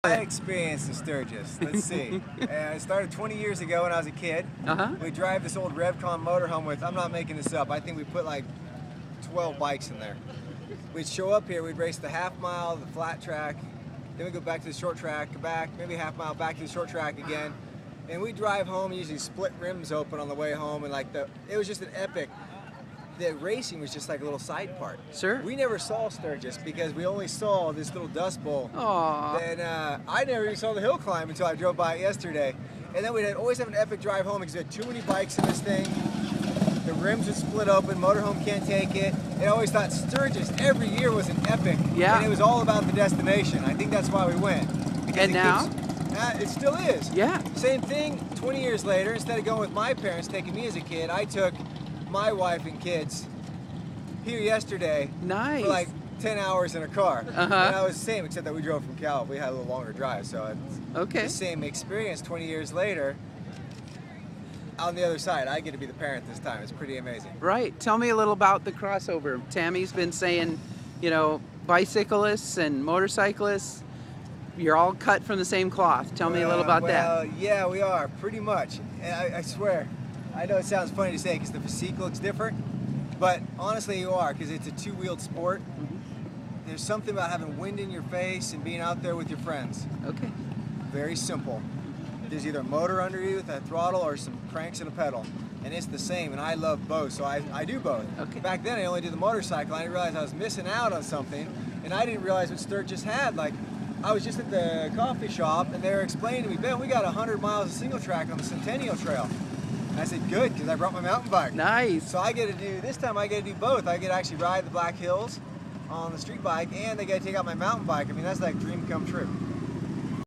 My experience in Sturgis, let's see. It started 20 years ago when I was a kid. We drive this old RevCon motorhome with, I'm not making this up, I think we put like 12 bikes in there. We'd show up here, we'd race the half mile, the flat track, then we'd go back to the short track, go back, maybe half mile, back to the short track again. And we'd drive home, usually split rims open on the way home, and it was just an epic. The racing was just like a little side part. Sure. We never saw Sturgis because we only saw this little dust bowl. Aww. And I never even saw the hill climb until I drove by it yesterday. And then we'd always have an epic drive home because we had too many bikes in this thing. The rims would split open, motorhome can't take it. And I always thought Sturgis every year was an epic. Yeah. And it was all about the destination. I think that's why we went. And now? It still is. Yeah. Same thing, 20 years later, instead of going with my parents taking me as a kid, I took my wife and kids here yesterday. Nice. For like 10 hours in a car. Uh-huh. And I was the same, except that we drove from Cal. We had a little longer drive, so it's okay. the same experience 20 years later. On the other side, I get to be the parent this time. It's pretty amazing. Right. Tell me a little about the crossover. Tammy's been saying, you know, bicyclists and motorcyclists, you're all cut from the same cloth. Tell me a little about that. Well, yeah, we are, pretty much. And I swear, I know it sounds funny to say because the physique looks different, but honestly you are, because it's a two-wheeled sport. There's something about having wind in your face and being out there with your friends. Okay. Very simple. There's either a motor under you with a throttle or some cranks and a pedal. And it's the same, and I love both, so I do both. Okay. Back then I only did the motorcycle. I didn't realize I was missing out on something, and I didn't realize what Sturgis had. Like, I was just at the coffee shop, and they were explaining to me, Ben, we got 100 miles of single track on the Centennial Trail. And I said, good, because I brought my mountain bike. Nice. So I get to do, this time I get to do both. I get to actually ride the Black Hills on the street bike, and I get to take out my mountain bike. I mean, that's like dream come true.